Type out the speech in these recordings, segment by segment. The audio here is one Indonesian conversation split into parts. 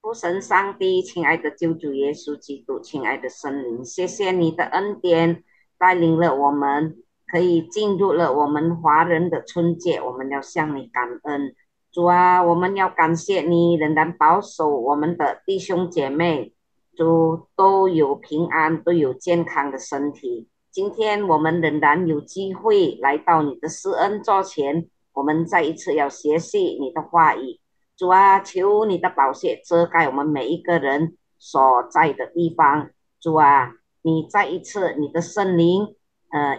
父神上帝，亲爱的救主耶稣基督，亲爱的圣灵，谢谢你的恩典，带领了我们，可以进入了我们华人的春节，我们要向你感恩。主啊，我们要感谢你，仍然保守我们的弟兄姐妹，主都有平安，都有健康的身体。今天我们仍然有机会来到你的施恩座前，我们再一次要学习你的话语。主啊，求你的宝血遮盖我们每一个人所在的地方。主啊，你再一次你的圣灵，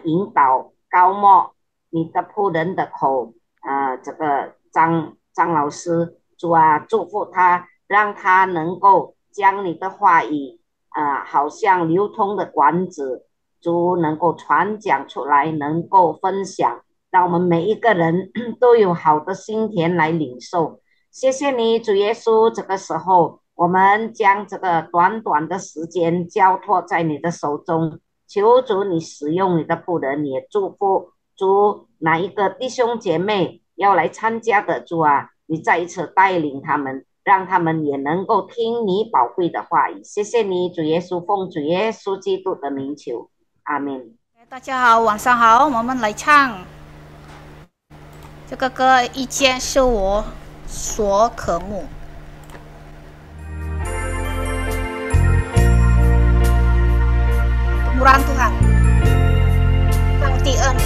引导高莫你的仆人的口，这个张老师，主啊，祝福他，让他能够将你的话语，好像流通的管子，主能够传讲出来，能够分享，让我们每一个人都有好的心田来领受。谢谢你，主耶稣。这个时候，我们将这个短短的时间交托在你的手中，求主你使用你的仆人，也祝福主哪一个弟兄姐妹要来参加的，主啊，你再一次带领他们，让他们也能够听你宝贵的话语。谢谢你，主耶稣，奉主耶稣基督的名求，阿门。大家好，晚上好，我们来唱这个歌，一见是我所渴慕。Kemurahan Tuhan, Sang Ơn.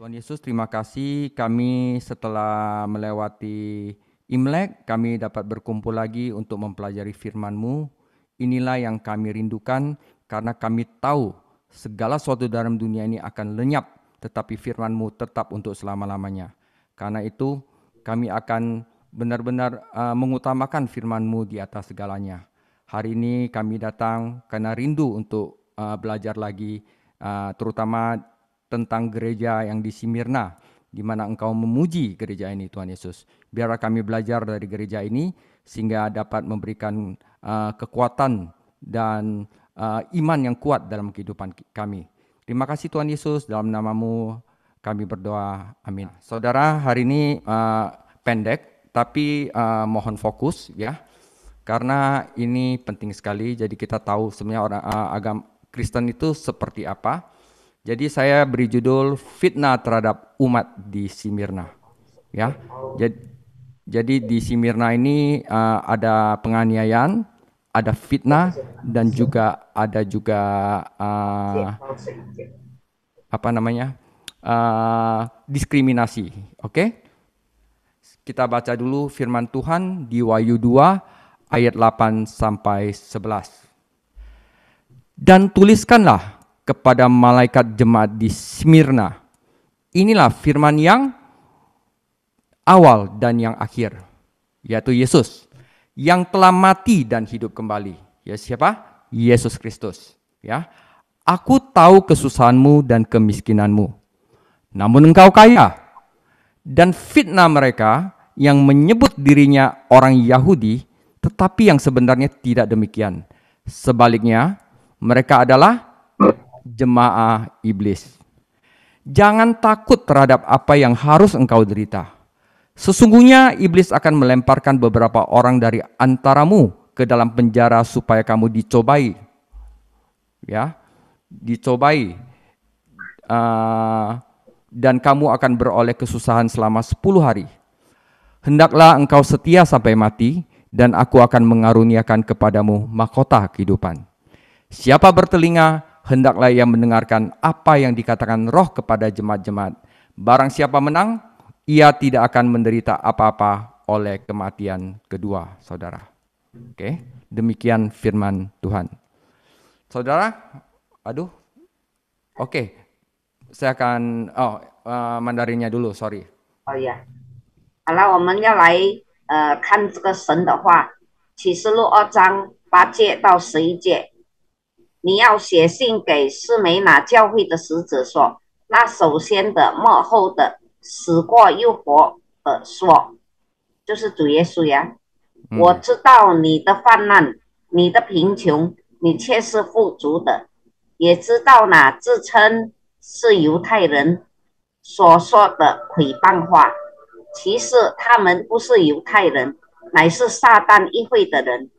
Tuhan Yesus, terima kasih kami setelah melewati Imlek, kami dapat berkumpul lagi untuk mempelajari firman-Mu. Inilah yang kami rindukan karena kami tahu segala sesuatu dalam dunia ini akan lenyap, tetapi firman-Mu tetap untuk selama-lamanya. Karena itu kami akan benar-benar mengutamakan firman-Mu di atas segalanya. Hari ini kami datang karena rindu untuk belajar lagi, terutama tentang gereja yang di Smyrna, di mana Engkau memuji gereja ini, Tuhan Yesus. Biarlah kami belajar dari gereja ini, sehingga dapat memberikan kekuatan dan iman yang kuat dalam kehidupan kami. Terima kasih Tuhan Yesus, dalam nama-Mu kami berdoa, amin. Saudara, hari ini pendek, tapi mohon fokus ya, karena ini penting sekali. Jadi kita tahu sebenarnya orang agama Kristen itu seperti apa. Jadi saya beri judul fitnah terhadap umat di Smyrna. Ya, jadi di Smyrna ini ada penganiayaan, ada fitnah, dan juga ada diskriminasi. Oke? Kita baca dulu firman Tuhan di Wahyu 2 ayat 8 sampai 11. Dan tuliskanlah kepada malaikat jemaat di Smyrna, inilah firman yang awal dan yang akhir, yaitu Yesus, yang telah mati dan hidup kembali. Ya, siapa? Yesus Kristus. Ya, aku tahu kesusahanmu dan kemiskinanmu, namun engkau kaya. Dan fitnah mereka yang menyebut dirinya orang Yahudi, tetapi yang sebenarnya tidak demikian. Sebaliknya, mereka adalah jemaah iblis. Jangan takut terhadap apa yang harus engkau derita. Sesungguhnya iblis akan melemparkan beberapa orang dari antaramu ke dalam penjara supaya kamu dicobai. Ya, dicobai. Dan kamu akan beroleh kesusahan selama 10 hari. Hendaklah engkau setia sampai mati, dan aku akan mengaruniakan kepadamu mahkota kehidupan. Siapa bertelinga, hendaklah ia mendengarkan apa yang dikatakan Roh kepada jemaat-jemaat. Barang siapa menang, ia tidak akan menderita apa-apa oleh kematian kedua, saudara. Oke, demikian firman Tuhan. Saudara, oke, saya akan, Mandarinnya dulu, sorry. Oh ya, 好了，我们要来看这个神的话，启示录2章8节到11节。你要写信给士美拿教会的使者说，那首先的末后的死过又活的说，就是主耶稣呀。我知道你的患难，你的贫穷，你却是富足的，也知道那自称是犹太人所说的毁谤话，其实他们不是犹太人，乃是撒旦议会的人。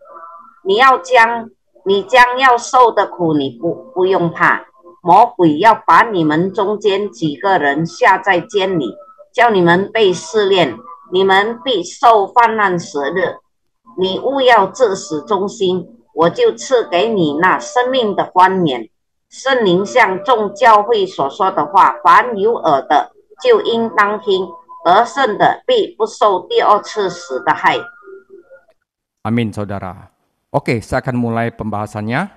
你将要受的苦，你不用怕。魔鬼要把你们中间几个人下在监里，叫你们被试炼，你们必受患难10日。你务要至死忠心，我就赐给你那生命的冠冕。圣灵向众教会所说的话，凡有耳的就应当听。得胜的必不受第二次死的害。 Amin, saudara. Oke, saya akan mulai pembahasannya.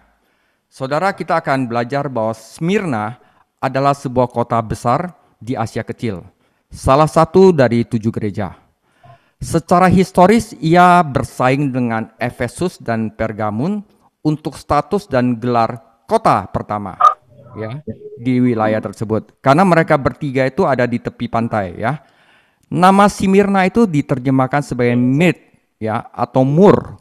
Saudara, kita akan belajar bahwa Smyrna adalah sebuah kota besar di Asia Kecil, salah satu dari 7 gereja. Secara historis, ia bersaing dengan Efesus dan Pergamun untuk status dan gelar kota pertama, ya, di wilayah tersebut. Karena mereka bertiga itu ada di tepi pantai, ya. Nama Smyrna itu diterjemahkan sebagai Mirt, ya, atau mur.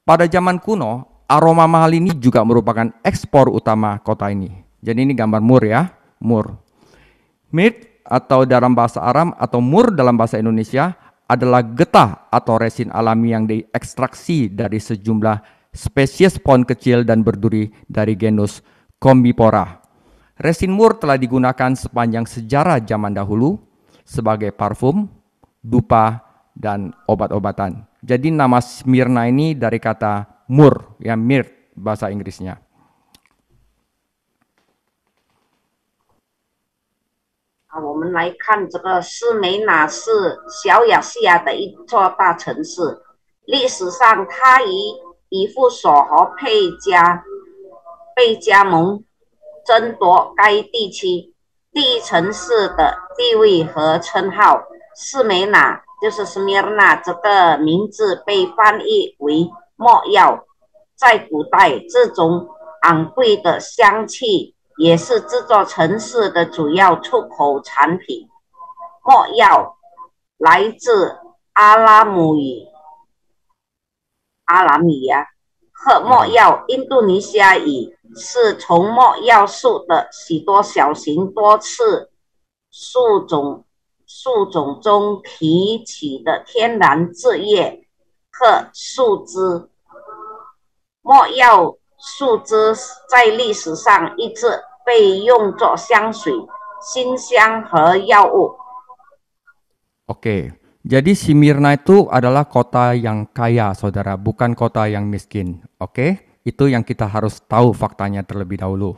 Pada zaman kuno, aroma mahal ini juga merupakan ekspor utama kota ini. Jadi ini gambar mur, ya, mur. Mirt atau dalam bahasa Aram atau mur dalam bahasa Indonesia adalah getah atau resin alami yang diekstraksi dari sejumlah spesies pohon kecil dan berduri dari genus Combipora. Resin mur telah digunakan sepanjang sejarah zaman dahulu sebagai parfum, dupa, dan obat-obatan. Jadi nama Smyrna ini dari kata mur, ya, mirt bahasa Inggrisnya. Nah, 我们来看这个士美拿是小亚细亚的一座大城市。历史上，它以弗所和贝加蒙争夺该地区第一城市的地位和称号。士美拿就是斯米尔纳这个名字被翻译为莫药，在古代这种昂贵的香气也是这座城市的主要出口产品。没药来自阿拉米亚和没药印度尼西亚语，是从没药树的许多小型多刺树种中提取的天然汁液和树枝。没药树枝在历史上一直被用作香水、馨香和药物。Oke, jadi Smyrna itu adalah kota yang kaya, saudara, bukan kota yang miskin. Oke, itu yang kita harus tahu faktanya terlebih dahulu.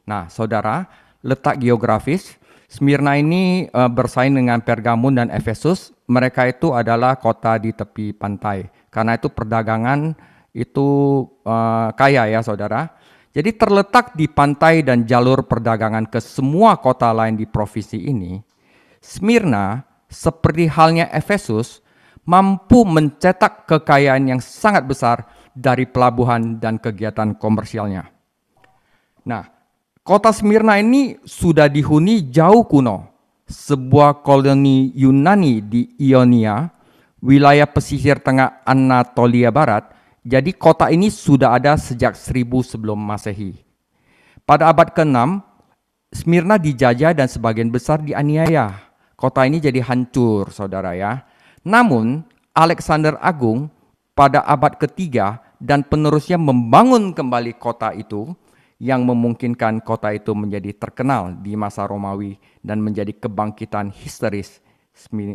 Nah, saudara, letak geografis, Smyrna ini bersaing dengan Pergamun dan Efesus. Mereka itu adalah kota di tepi pantai. Karena itu perdagangan itu kaya ya, saudara. Jadi terletak di pantai dan jalur perdagangan ke semua kota lain di provinsi ini, Smyrna seperti halnya Efesus, mampu mencetak kekayaan yang sangat besar dari pelabuhan dan kegiatan komersialnya. Nah, kota Smyrna ini sudah dihuni jauh kuno. Sebuah koloni Yunani di Ionia, wilayah pesisir tengah Anatolia Barat. Jadi kota ini sudah ada sejak 1000 sebelum Masehi. Pada abad ke-6, Smyrna dijajah dan sebagian besar dianiaya. Kota ini jadi hancur, saudara ya. Namun, Alexander Agung pada abad ketiga dan penerusnya membangun kembali kota itu yang memungkinkan kota itu menjadi terkenal di masa Romawi dan menjadi kebangkitan histeris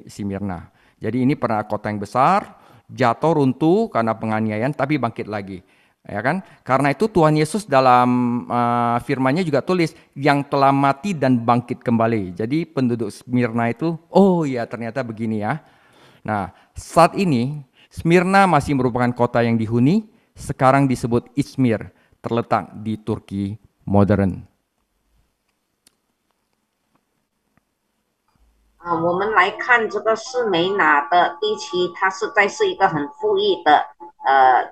Smyrna. Jadi ini pernah kota yang besar, jatuh runtuh karena penganiayaan tapi bangkit lagi. Ya kan? Karena itu Tuhan Yesus dalam firman-Nya juga tulis yang telah mati dan bangkit kembali. Jadi penduduk Smyrna itu, oh ya ternyata begini ya. Nah, saat ini Smyrna masih merupakan kota yang dihuni, sekarang disebut Izmir, terletak di Turki modern. 我们来看这个士美拿的地区，它实在是一个很富裕的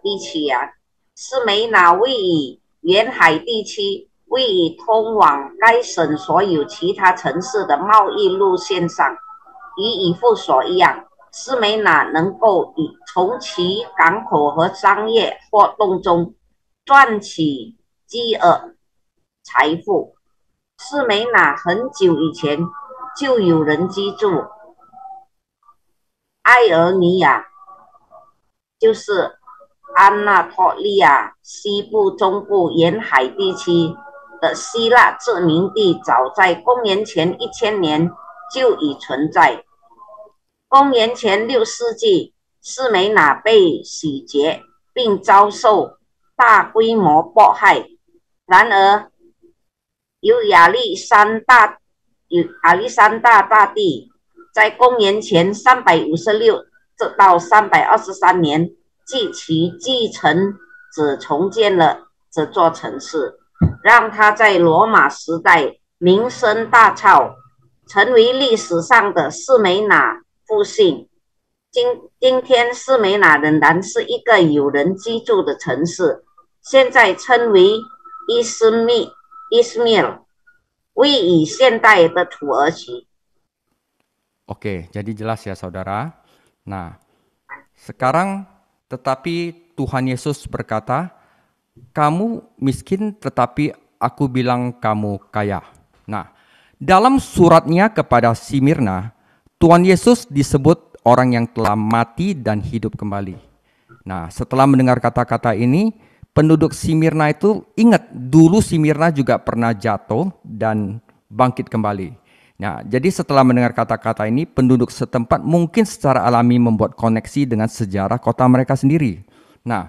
地区呀。士美拿位于沿海地区，位于通往该省所有其他城市的贸易路线上。与以弗所一样，士美拿能够从其港口和商业活动中赚取巨额财富。士美拿很久以前就有人居住。埃尔尼亚就是安纳托利亚西部中部沿海地区的希腊殖民地，早在公元前1000年就已存在。公元前6世纪，士美拿被洗劫，并遭受大规模迫害。然而，由亚历山大大帝在公元前356到323年继其继承者重建了这座城市，让它在罗马时代名声大噪，成为历史上的士美拿复兴。今天士美拿仍然是一个有人居住的城市，现在称为伊斯密尔，位于现代的土耳其。 Oke, jadi jelas ya saudara. Nah, sekarang tetapi Tuhan Yesus berkata, kamu miskin tetapi aku bilang kamu kaya. Nah, dalam suratnya kepada Smyrna, Tuhan Yesus disebut orang yang telah mati dan hidup kembali. Nah, setelah mendengar kata-kata ini, penduduk Smyrna itu ingat dulu Smyrna juga pernah jatuh dan bangkit kembali. Nah, jadi setelah mendengar kata-kata ini, penduduk setempat mungkin secara alami membuat koneksi dengan sejarah kota mereka sendiri. Nah,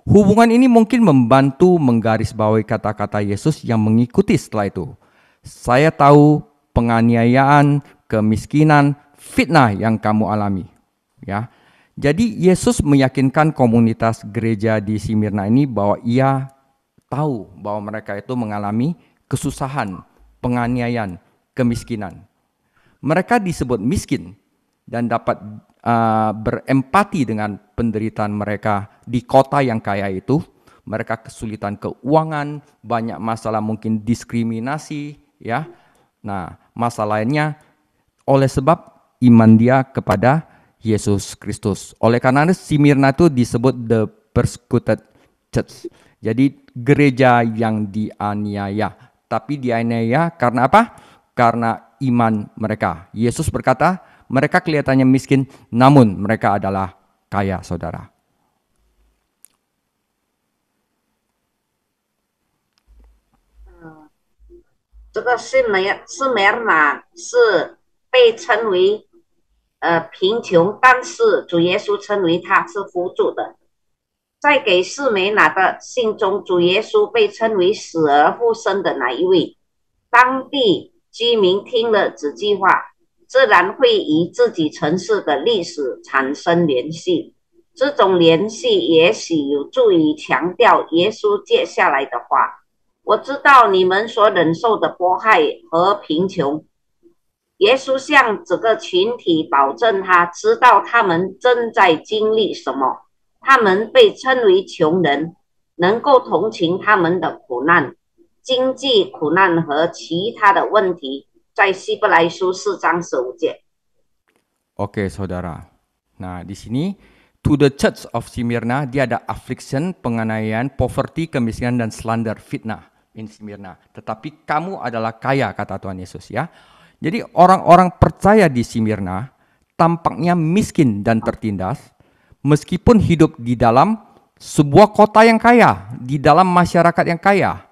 hubungan ini mungkin membantu menggarisbawahi kata-kata Yesus yang mengikuti setelah itu. Saya tahu penganiayaan, kemiskinan, fitnah yang kamu alami. Ya, jadi Yesus meyakinkan komunitas gereja di Smyrna ini bahwa ia tahu bahwa mereka itu mengalami kesusahan, penganiayaan, kemiskinan. Mereka disebut miskin dan dapat berempati dengan penderitaan mereka di kota yang kaya itu, Mereka kesulitan keuangan, banyak masalah mungkin diskriminasi, ya. Nah, masalah lainnya oleh sebab iman dia kepada Yesus Kristus. Oleh karena itu Smyrna itu disebut the persecuted church. Jadi gereja yang dianiaya. Tapi dianiaya karena apa? Karena iman mereka. Yesus berkata, mereka kelihatannya miskin, namun mereka adalah kaya, saudara. 这个士梅尔拿是被称为贫穷，但是主耶稣称为他是富足的。在给士梅拿的信中，主耶稣被称为死而复生的那一位。当地居民听了这句话，自然会与自己城市的历史产生联系。这种联系也许有助于强调耶稣接下来的话。我知道你们所忍受的迫害和贫穷。耶稣向这个群体保证，他知道他们正在经历什么。他们被称为穷人，能够同情他们的苦难、经济苦难和其他的问题，在希伯来书4章15节。Oke, saudara. Nah, di sini to the church of Smyrna, dia ada affliction, penganiayaan, poverty, kemiskinan dan slander, fitnah in Smyrna. Tetapi kamu adalah kaya, kata Tuhan Yesus, ya. Jadi orang-orang percaya di Smyrna tampaknya miskin dan tertindas, meskipun hidup di dalam sebuah kota yang kaya, di dalam masyarakat yang kaya.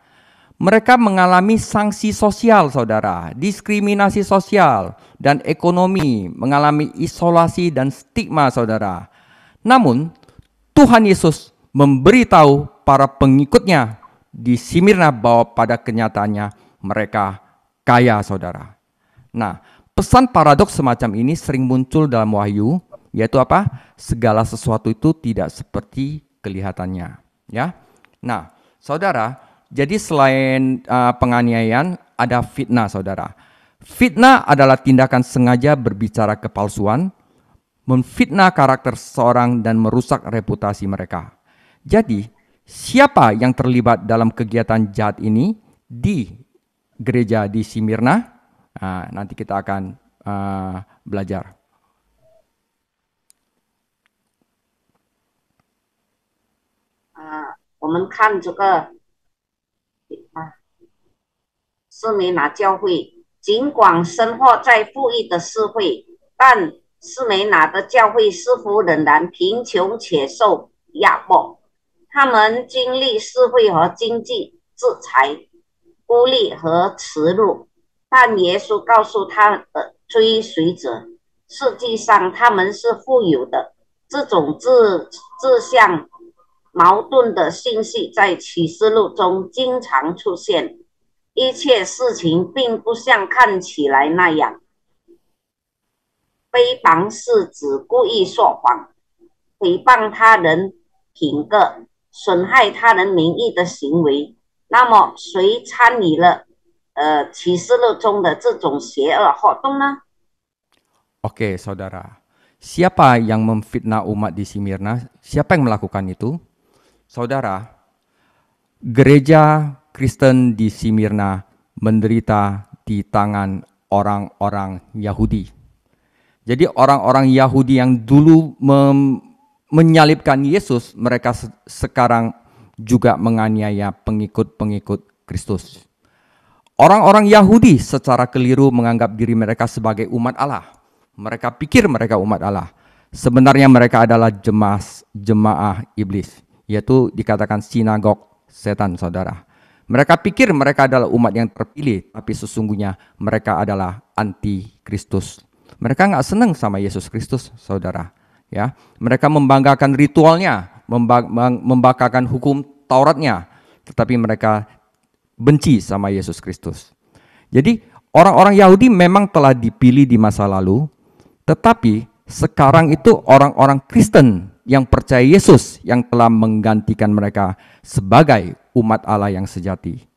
Mereka mengalami sanksi sosial, saudara, diskriminasi sosial dan ekonomi, mengalami isolasi dan stigma, saudara. Namun, Tuhan Yesus memberitahu para pengikutnya di Smyrna bahwa pada kenyataannya mereka kaya, saudara. Nah, pesan paradoks semacam ini sering muncul dalam Wahyu, yaitu apa? Segala sesuatu itu tidak seperti kelihatannya, ya. Nah, saudara, jadi selain penganiayaan ada fitnah, saudara. Fitnah adalah tindakan sengaja berbicara kepalsuan, memfitnah karakter seseorang dan merusak reputasi mereka. Jadi, siapa yang terlibat dalam kegiatan jahat ini di gereja di Smyrna? Nah, nanti kita akan belajar. 我们看这个士梅拿教会，尽管生活在富裕的社会，但士梅拿的教会似乎仍然贫穷且受压迫。他们经历社会和经济制裁、孤立和耻辱，但耶稣告诉他的追随者，实际上他们是富有的。这种自相矛盾的信息在启示录中经常出现，一切事情并不像看起来那样。诽谤是指故意说谎、诽谤他人品格、损害他人名誉的行为。那么，谁参与了启示录中的这种邪恶活动呢？ Oke, saudara. Siapa yang memfitnah umat di Smyrna? Siapa yang melakukan itu? Saudara, gereja Kristen di Smyrna menderita di tangan orang-orang Yahudi. Jadi orang-orang Yahudi yang dulu menyalibkan Yesus, mereka sekarang juga menganiaya pengikut-pengikut Kristus. Orang-orang Yahudi secara keliru menganggap diri mereka sebagai umat Allah. Mereka pikir mereka umat Allah. Sebenarnya mereka adalah jemaah iblis, yaitu dikatakan sinagog setan, saudara. Mereka pikir mereka adalah umat yang terpilih, tapi sesungguhnya mereka adalah anti-Kristus. Mereka nggak senang sama Yesus Kristus, saudara. Ya, mereka membanggakan ritualnya, membanggakan hukum Tauratnya, tetapi mereka benci sama Yesus Kristus. Jadi orang-orang Yahudi memang telah dipilih di masa lalu, tetapi sekarang itu orang-orang Kristen yang percaya Yesus yang telah menggantikan mereka sebagai umat Allah yang sejati.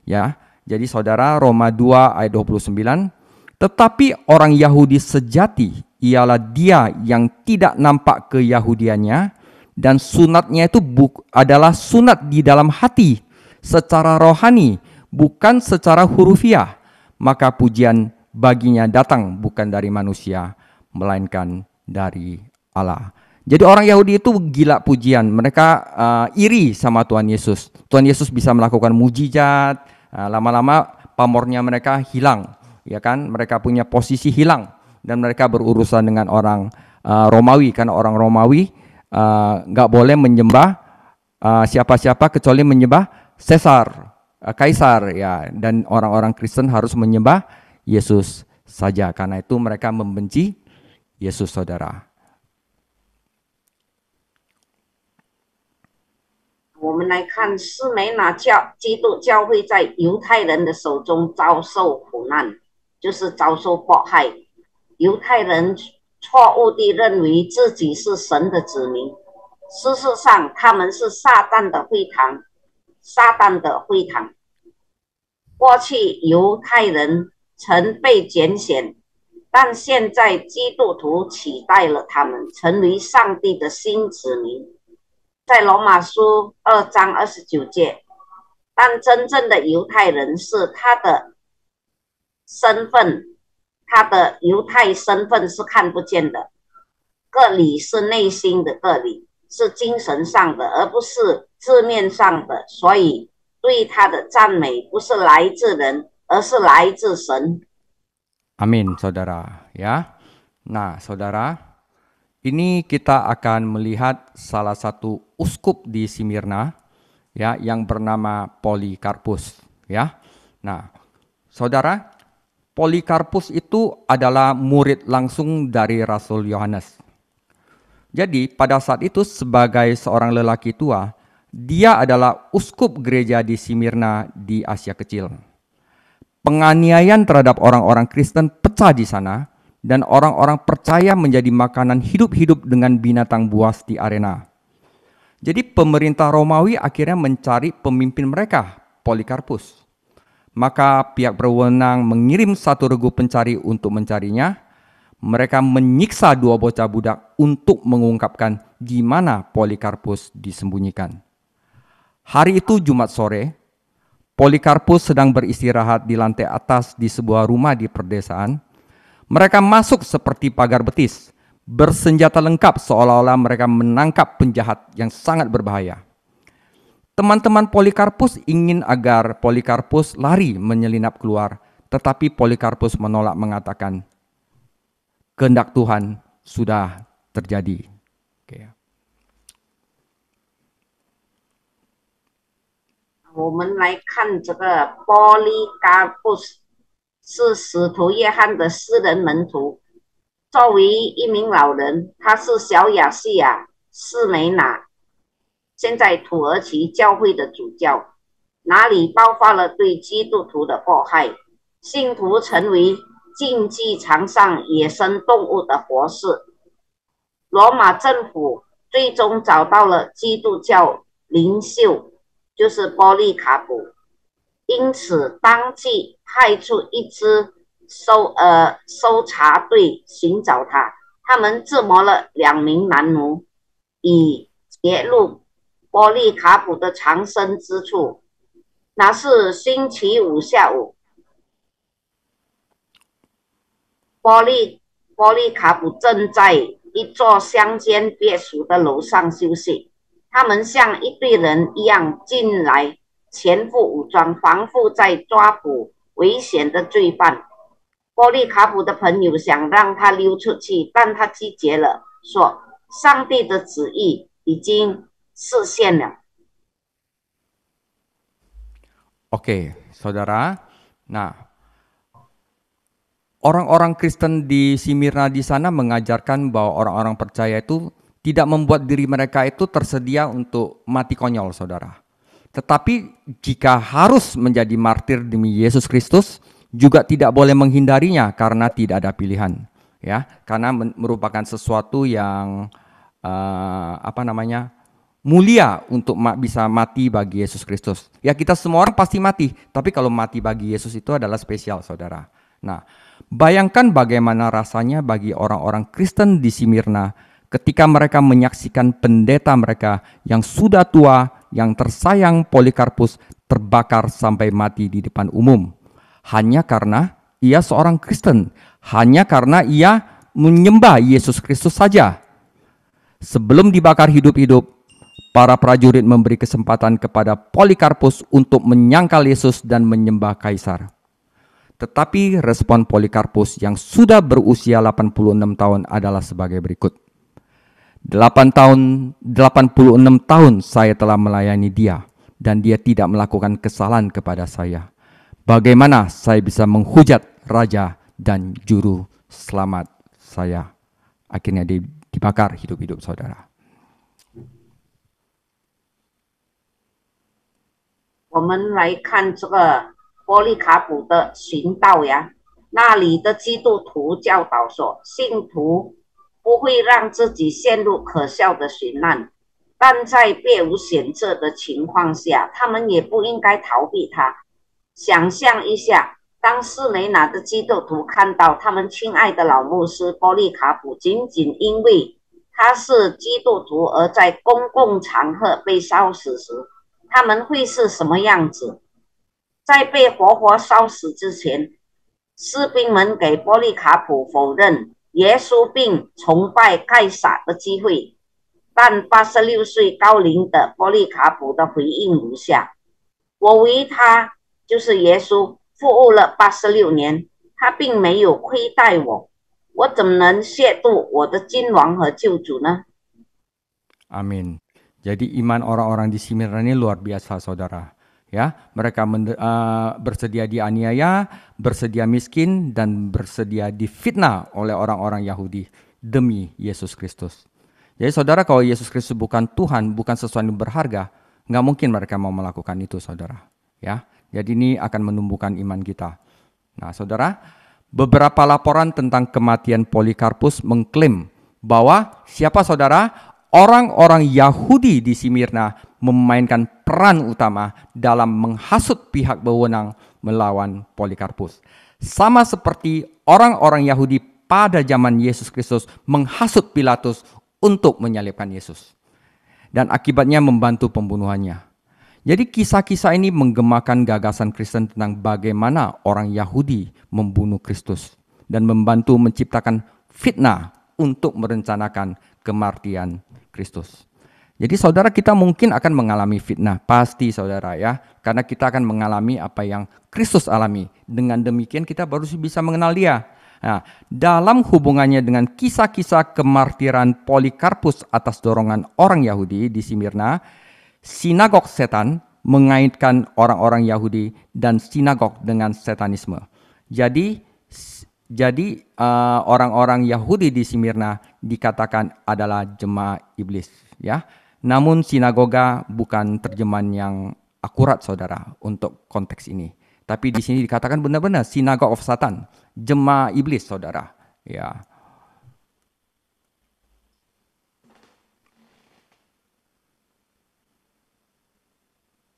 Ya, jadi saudara, Roma 2 ayat 29, tetapi orang Yahudi sejati ialah dia yang tidak nampak keyahudiannya dan sunatnya itu adalah sunat di dalam hati secara rohani, bukan secara hurufiah, maka pujian baginya datang bukan dari manusia, melainkan dari Allah. Jadi orang Yahudi itu gila pujian, mereka iri sama Tuhan Yesus. Tuhan Yesus bisa melakukan mujizat, lama-lama pamornya mereka hilang, ya kan? Mereka punya posisi hilang dan mereka berurusan dengan orang Romawi, karena orang Romawi nggak boleh menyembah siapa-siapa kecuali menyembah Kaisar, ya. Dan orang-orang Kristen harus menyembah Yesus saja. Karena itu mereka membenci Yesus, saudara. 我们来看士美拿基督教会在犹太人的手中遭受苦难，就是遭受迫害。犹太人错误地认为自己是神的子民，事实上他们是撒旦的会堂。过去犹太人曾被拣选，但现在基督徒取代了他们，成为上帝的新子民。在罗马书2章29节，但真正的犹太人是他的身份，他的犹太身份是看不见的，个理是内心的个理，是精神上的，而不是字面上的，所以对他的赞美不是来自人，而是来自神。 Amin, saudara. Ya, nah saudara, ini kita akan melihat salah satu uskup di Smyrna, ya, yang bernama Polikarpus, ya. Nah, saudara, Polikarpus itu adalah murid langsung dari Rasul Yohanes. Jadi pada saat itu sebagai seorang lelaki tua, dia adalah uskup gereja di Smyrna di Asia Kecil. Penganiayaan terhadap orang-orang Kristen pecah di sana, dan orang-orang percaya menjadi makanan hidup-hidup dengan binatang buas di arena. Jadi pemerintah Romawi akhirnya mencari pemimpin mereka, Polikarpus. Maka pihak berwenang mengirim satu regu pencari untuk mencarinya. Mereka menyiksa 2 bocah budak untuk mengungkapkan di mana Polikarpus disembunyikan. Hari itu Jumat sore, Polikarpus sedang beristirahat di lantai atas di sebuah rumah di perdesaan. Mereka masuk seperti pagar betis, bersenjata lengkap seolah-olah mereka menangkap penjahat yang sangat berbahaya. Teman-teman Polikarpus ingin agar Polikarpus lari menyelinap keluar, tetapi Polikarpus menolak, mengatakan, kehendak Tuhan sudah terjadi. Oke. 我们来看这个波利嘎布斯是使徒约翰的私人门徒。作为一名老人，他是小亚细亚士美拿，现在土耳其教会的主教，那里爆发了对基督徒的迫害，信徒成为竞技场上野生动物的活事。罗马政府最终找到了基督教领袖，就是波利卡普，因此当即派出一支搜查队寻找他。他们自谋了2名男奴，以揭露波利卡普的藏身之处。那是星期五下午，波利卡普正在一座乡间别墅的楼上休息。他们像一队人一样进来，全副武装，防护在抓捕危险的罪犯。波利卡普的朋友想让他溜出去，但他拒绝了，说上帝的旨意已经实现了。 Oke, saudara. Nah, orang-orang Kristen di Smyrna di sana mengajarkan bahwa orang-orang percaya itu tidak membuat diri mereka itu tersedia untuk mati konyol, saudara. Tetapi jika harus menjadi martir demi Yesus Kristus, juga tidak boleh menghindarinya karena tidak ada pilihan, ya. Karena merupakan sesuatu yang mulia untuk bisa mati bagi Yesus Kristus. Ya, kita semua orang pasti mati, tapi kalau mati bagi Yesus itu adalah spesial, saudara. Nah, bayangkan bagaimana rasanya bagi orang-orang Kristen di Smyrna ketika mereka menyaksikan pendeta mereka yang sudah tua, yang tersayang Polikarpus terbakar sampai mati di depan umum. Hanya karena ia seorang Kristen, hanya karena ia menyembah Yesus Kristus saja. Sebelum dibakar hidup-hidup, para prajurit memberi kesempatan kepada Polikarpus untuk menyangkal Yesus dan menyembah Kaisar. Tetapi respon Polikarpus yang sudah berusia 86 tahun adalah sebagai berikut. 86 tahun saya telah melayani dia, dan dia tidak melakukan kesalahan kepada saya. Bagaimana saya bisa menghujat Raja dan Juru Selamat saya? Akhirnya dibakar hidup-hidup, saudara. 我们来看这个波利卡普的寻道呀，那里的基督徒教导说，信徒不会让自己陷入可笑的寻难，但在别无选择的情况下，他们也不应该逃避它。想象一下，当斯梅拿的基督徒看到他们亲爱的老牧师波利卡普仅仅因为他是基督徒而在公共场合被烧死时，他们会是什么样子？在被活活烧死之前，士兵们给波利卡普否认耶稣并崇拜盖撒的机会，但86岁高龄的波利卡普的回应如下：我为他，就是耶稣，服务了86年，他并没有亏待我，我怎么能亵渎我的君王和救主呢？ Amin. Jadi iman orang-orang di Smyrna ini luar biasa, saudara. Ya, mereka bersedia dianiaya, bersedia miskin, dan bersedia difitnah oleh orang-orang Yahudi demi Yesus Kristus. Jadi saudara, kalau Yesus Kristus bukan Tuhan, bukan sesuatu yang berharga, nggak mungkin mereka mau melakukan itu, saudara. Ya, jadi ini akan menumbuhkan iman kita. Nah, saudara, beberapa laporan tentang kematian Polikarpus mengklaim bahwa siapa, saudara? Orang-orang Yahudi di Smyrna memainkan peran utama dalam menghasut pihak berwenang melawan Polikarpus. Sama seperti orang-orang Yahudi pada zaman Yesus Kristus menghasut Pilatus untuk menyalibkan Yesus. Dan akibatnya membantu pembunuhannya. Jadi kisah-kisah ini menggemakan gagasan Kristen tentang bagaimana orang Yahudi membunuh Kristus dan membantu menciptakan fitnah untuk merencanakan kematian Kristus. Jadi saudara, kita mungkin akan mengalami fitnah, pasti saudara ya, karena kita akan mengalami apa yang Kristus alami. Dengan demikian kita baru bisa mengenal dia. Nah, dalam hubungannya dengan kisah-kisah kemartiran Polikarpus atas dorongan orang Yahudi di Smyrna, sinagog setan mengaitkan orang-orang Yahudi dan sinagog dengan setanisme. Jadi orang-orang Yahudi di Smyrna dikatakan adalah jemaah iblis, ya. Namun sinagoga bukan terjemahan yang akurat, saudara, untuk konteks ini. Tapi di sini dikatakan benar-benar sinagog of Satan, jemaah iblis, saudara. Ya.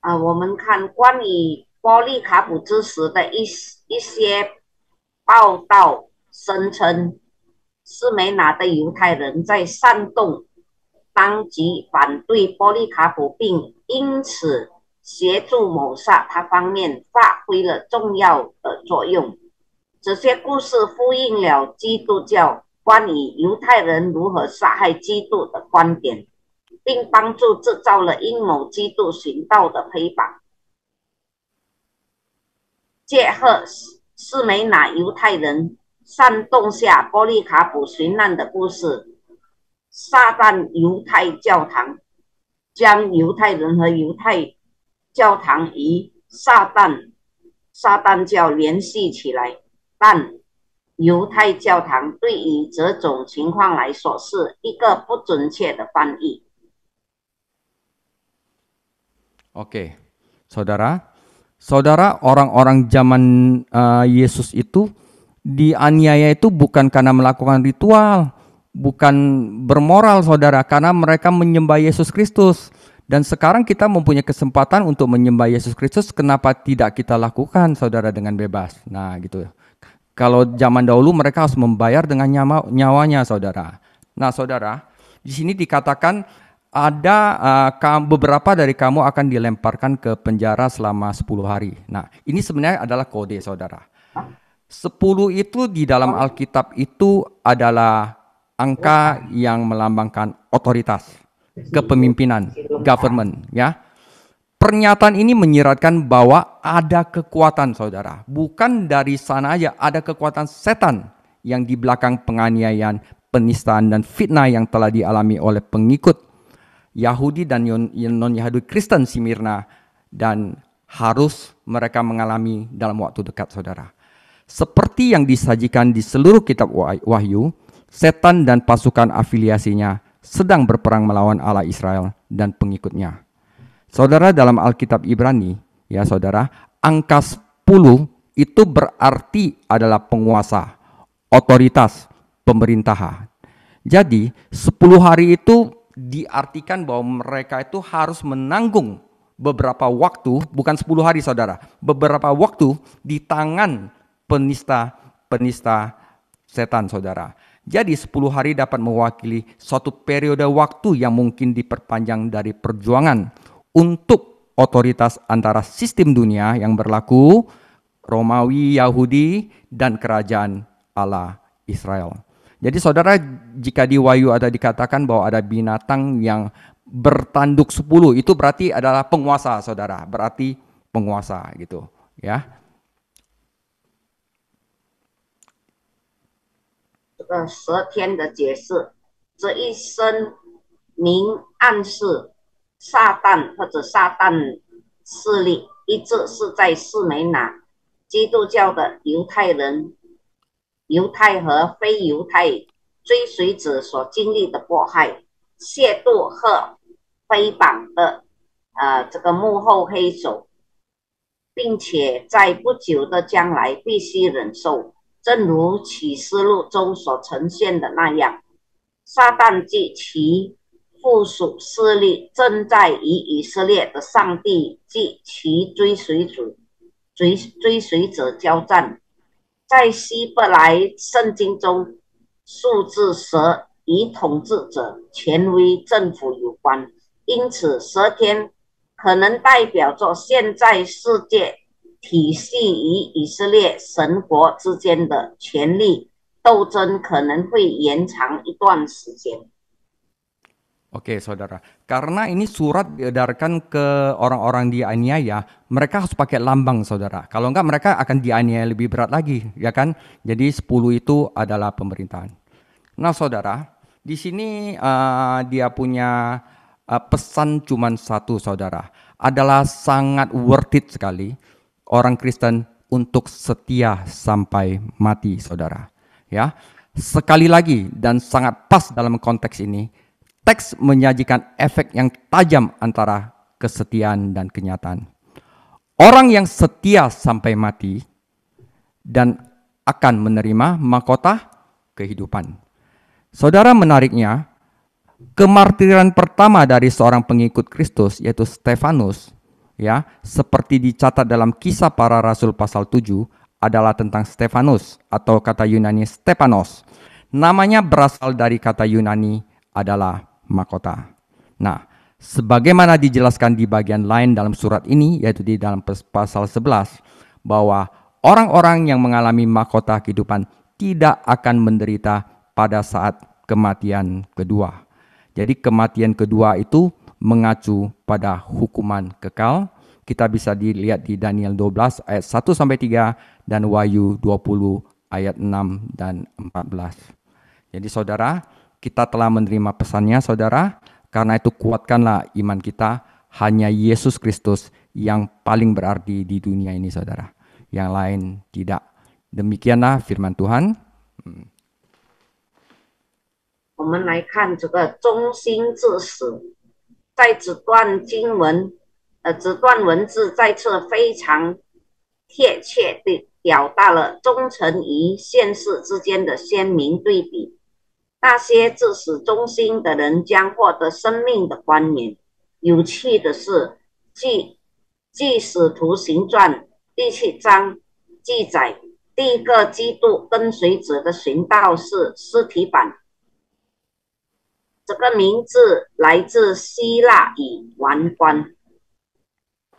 我们看关于波利卡普之死的一些报道，声称斯梅拿的犹太人在煽动当局反对波利卡普，并因此协助谋杀他方面发挥了重要的作用。这些故事呼应了基督教关于犹太人如何杀害基督的观点，并帮助制造了阴谋基督寻道的黑板。结合斯梅拿犹太人煽动下波利卡普寻难的故事，撒旦犹太教堂将犹太人和犹太教堂与撒旦教联系起来，但犹太教堂对于这种情况来说是一个不准确的翻译。 Oke, saudara, orang-orang zaman Yesus itu dianiaya itu bukan karena melakukan ritual, bukan bermoral, saudara, karena mereka menyembah Yesus Kristus. Dan sekarang kita mempunyai kesempatan untuk menyembah Yesus Kristus, kenapa tidak kita lakukan, saudara, dengan bebas? Nah, gitu. Kalau zaman dahulu mereka harus membayar dengan nyawanya, saudara. Nah, saudara, Di sini dikatakan ada beberapa dari kamu akan dilemparkan ke penjara selama 10 hari. Nah, ini sebenarnya adalah kode, saudara. 10 itu di dalam Alkitab itu adalah angka yang melambangkan otoritas, kepemimpinan, government, ya. Pernyataan ini menyiratkan bahwa ada kekuatan, saudara. Bukan dari sana aja, ada kekuatan setan yang di belakang penganiayaan, penistaan, dan fitnah yang telah dialami oleh pengikut Yahudi dan non-Yahudi Kristen Smyrna, dan harus mereka mengalami dalam waktu dekat, saudara. Seperti yang disajikan di seluruh kitab Wahyu, setan dan pasukan afiliasinya sedang berperang melawan Allah Israel dan pengikutnya. Saudara, dalam Alkitab Ibrani, ya saudara, angka 10 itu berarti adalah penguasa, otoritas, pemerintahan. Jadi 10 hari itu diartikan bahwa mereka itu harus menanggung beberapa waktu, bukan 10 hari saudara, beberapa waktu di tangan penista setan, saudara. Jadi 10 hari dapat mewakili suatu periode waktu yang mungkin diperpanjang dari perjuangan untuk otoritas antara sistem dunia yang berlaku, Romawi, Yahudi, dan kerajaan Allah Israel. Jadi saudara, jika di Wahyu ada dikatakan bahwa ada binatang yang bertanduk 10, itu berarti adalah penguasa, saudara. Berarti penguasa gitu, ya. 10天的解释，这一声明暗示撒旦或者撒旦势力一直是在士美拿基督教的犹太人、犹太和非犹太追随者所经历的迫害、亵渎和诽谤的这个幕后黑手，并且在不久的将来必须忍受。正如启示录中所呈现的那样，撒旦及其附属势力正在与以色列的上帝及其追随者交战。在希伯来圣经中，数字蛇与统治者、权威、政府有关，因此10天可能代表着现在世界体系与以色列神国之间的权力斗争可能会延长一段时间。Oke, saudara. Karena ini surat diedarkan ke orang-orang dianiaya, mereka harus pakai lambang, saudara. Kalau enggak, mereka akan dianiaya lebih berat lagi, ya kan? Jadi 10 itu adalah pemerintahan. Nah, saudara, di sini dia punya pesan cuma satu, saudara. Adalah sangat worth it sekali orang Kristen untuk setia sampai mati, saudara. Ya, sekali lagi dan sangat pas dalam konteks ini, teks menyajikan efek yang tajam antara kesetiaan dan kenyataan. Orang yang setia sampai mati dan akan menerima mahkota kehidupan. Saudara, menariknya, kemartiran pertama dari seorang pengikut Kristus yaitu Stefanus, ya, seperti dicatat dalam Kisah Para Rasul pasal 7 adalah tentang Stefanus atau kata Yunani Stepanos. Namanya berasal dari kata Yunani adalah mahkota. Nah, sebagaimana dijelaskan di bagian lain dalam surat ini, yaitu di dalam pasal 11, bahwa orang-orang yang mengalami mahkota kehidupan tidak akan menderita pada saat kematian kedua. Jadi kematian kedua itu mengacu pada hukuman kekal. Kita bisa dilihat di Daniel 12 ayat 1-3 dan Wahyu 20 ayat 6 dan 14. Jadi saudara, kita telah menerima pesannya, saudara. Karena itu kuatkanlah iman kita. Hanya Yesus Kristus yang paling berarti di dunia ini, saudara. Yang lain tidak. Demikianlah firman Tuhan. 我们来看这个中心至死，在这段经文，这段文字在这非常贴切地表达了忠诚与现世之间的鲜明对比。那些至死忠心的人将获得生命的冠冕。有趣的是，据使徒行传第7章记载，第一个基督跟随者的寻道是司提反。这个名字来自希腊语王冠，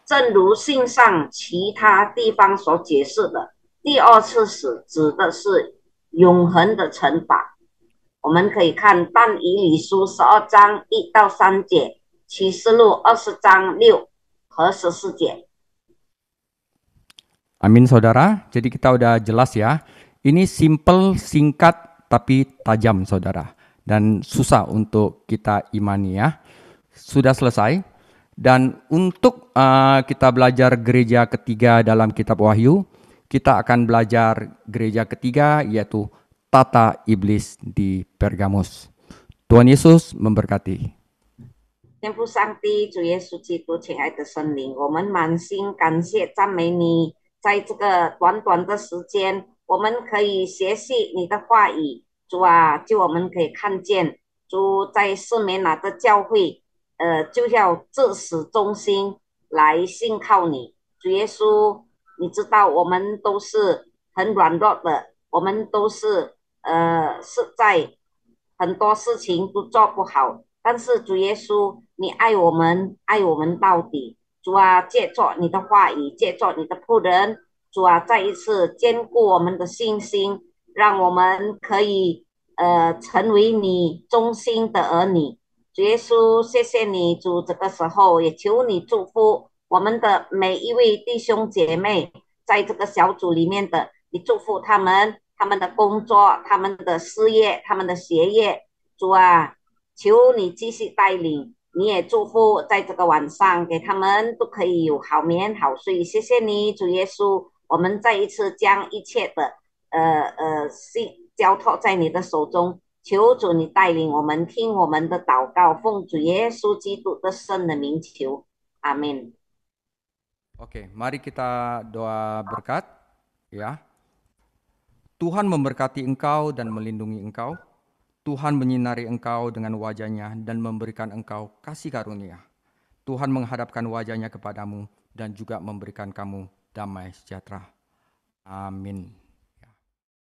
正如信上其他地方所解释的，第二次死指的是永恒的惩罚。我们可以看但以理书12章1到3节，启示录20章6和14节。 Amin saudara, jadi kita udah jelas ya. Ini simple, singkat, tapi tajam saudara. Dan susah untuk kita imani ya. Sudah selesai. Dan untuk kita belajar gereja ketiga dalam kitab Wahyu, kita akan belajar gereja ketiga yaitu tata iblis di Pergamus. Tuhan Yesus memberkati. 天父上帝，主耶稣基督，亲爱的圣灵，我们满心感谢赞美你。在这个短短的时间，我们可以学习你的话语，主啊，就我们可以看见，主在四面哪的教会，就要自始忠心来信靠你。主耶稣，你知道我们都是很软弱的，我们都是是在很多事情都做不好，但是主耶稣，你爱我们，爱我们到底。主啊，借着你的话语，借着你的仆人，主啊，再一次坚固我们的信心，让我们可以成为你忠心的儿女。主耶稣，谢谢你，主，这个时候也求你祝福我们的每一位弟兄姐妹，在这个小组里面的，你祝福他们，他们的工作，他们的事业，他们的学业。主啊，求你继续带领。你也祝福在这个晚上给他们都可以有好眠好睡，谢谢你，主耶稣。我们再一次将一切的信交托在你的手中，求主你带领我们，听我们的祷告，奉主耶稣基督的圣的名求，阿门。 Oke, mari kita doa berkat ya. Tuhan memberkati engkau dan melindungi engkau. Tuhan menyinari engkau dengan wajahnya dan memberikan engkau kasih karunia. Tuhan menghadapkan wajahnya kepadamu dan juga memberikan kamu damai sejahtera. Amin.